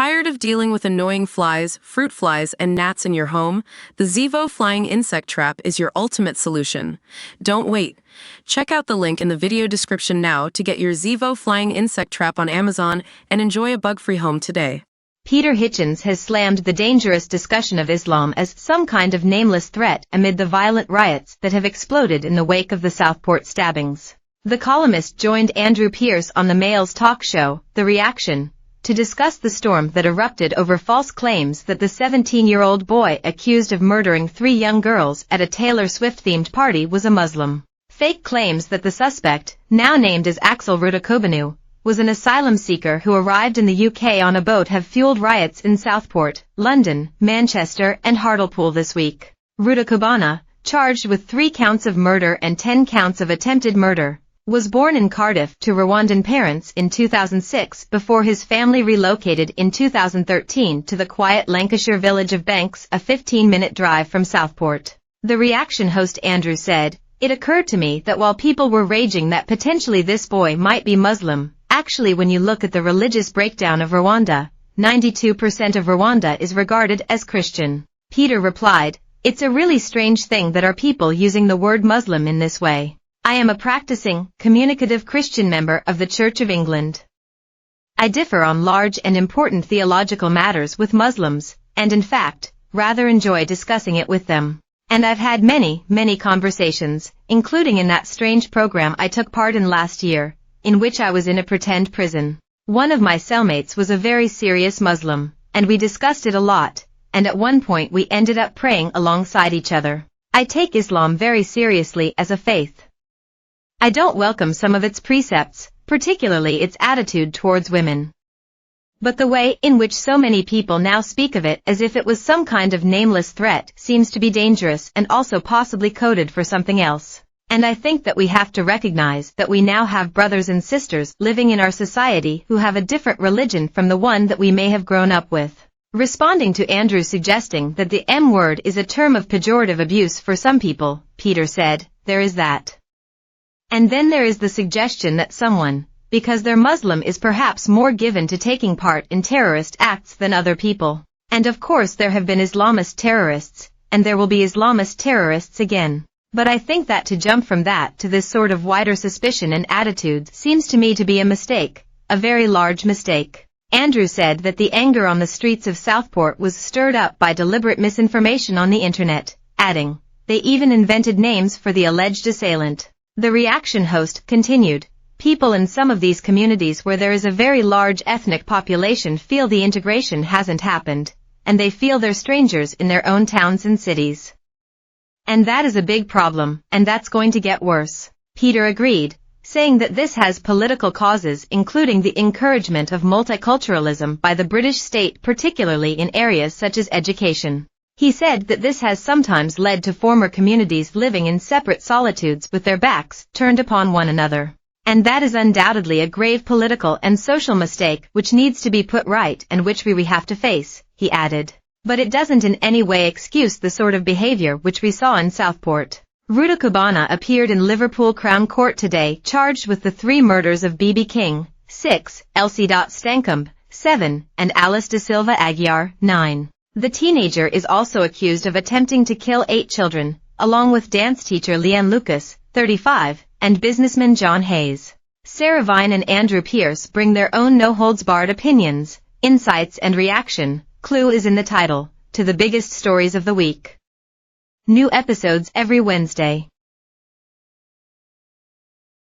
Tired of dealing with annoying flies, fruit flies, and gnats in your home? The Zevo Flying Insect Trap is your ultimate solution. Don't wait. Check out the link in the video description now to get your Zevo Flying Insect Trap on Amazon and enjoy a bug-free home today. Peter Hitchens has slammed the dangerous discussion of Islam as some kind of nameless threat amid the violent riots that have exploded in the wake of the Southport stabbings. The columnist joined Andrew Pierce on the Mail's talk show, The Reaction, to discuss the storm that erupted over false claims that the 17-year-old boy accused of murdering 3 young girls at a Taylor Swift-themed party was a Muslim. Fake claims that the suspect, now named as Axel Rudakobanu, was an asylum seeker who arrived in the UK on a boat have fueled riots in Southport, London, Manchester and Hartlepool this week. Rudakobana, charged with 3 counts of murder and 10 counts of attempted murder, was born in Cardiff to Rwandan parents in 2006 before his family relocated in 2013 to the quiet Lancashire village of Banks, a 15-minute drive from Southport. The Reaction host Andrew said, "It occurred to me that while people were raging that potentially this boy might be Muslim, actually when you look at the religious breakdown of Rwanda, 92% of Rwanda is regarded as Christian." Peter replied, "It's a really strange thing that are people using the word Muslim in this way. I am a practicing, communicative Christian member of the Church of England. I differ on large and important theological matters with Muslims, and in fact, rather enjoy discussing it with them. And I've had many conversations, including in that strange program I took part in last year, in which I was in a pretend prison. One of my cellmates was a very serious Muslim, and we discussed it a lot, and at one point we ended up praying alongside each other. I take Islam very seriously as a faith. I don't welcome some of its precepts, particularly its attitude towards women. But the way in which so many people now speak of it as if it was some kind of nameless threat seems to be dangerous and also possibly coded for something else. And I think that we have to recognize that we now have brothers and sisters living in our society who have a different religion from the one that we may have grown up with." Responding to Andrew suggesting that the M word is a term of pejorative abuse for some people, Peter said, "There is that. And then there is the suggestion that someone, because they're Muslim, is perhaps more given to taking part in terrorist acts than other people. And of course there have been Islamist terrorists, and there will be Islamist terrorists again. But I think that to jump from that to this sort of wider suspicion and attitudes seems to me to be a mistake, a very large mistake." Andrew said that the anger on the streets of Southport was stirred up by deliberate misinformation on the internet, adding, "They even invented names for the alleged assailant." The Reaction host continued, "People in some of these communities where there is a very large ethnic population feel the integration hasn't happened, and they feel they're strangers in their own towns and cities. And that is a big problem, and that's going to get worse." Peter agreed, saying that this has political causes including the encouragement of multiculturalism by the British state, particularly in areas such as education. He said that this has sometimes led to former communities living in separate solitudes with their backs turned upon one another. And that is undoubtedly a grave political and social mistake which needs to be put right and which we have to face, he added. But it doesn't in any way excuse the sort of behavior which we saw in Southport. Rudakobana appeared in Liverpool Crown Court today charged with the 3 murders of B.B. King, 6, Elsie Stancombe, 7, and Alice de Silva Aguiar, 9. The teenager is also accused of attempting to kill 8 children, along with dance teacher Leanne Lucas, 35, and businessman John Hayes. Sarah Vine and Andrew Pierce bring their own no-holds-barred opinions, insights and reaction, clue is in the title, to the biggest stories of the week. New episodes every Wednesday.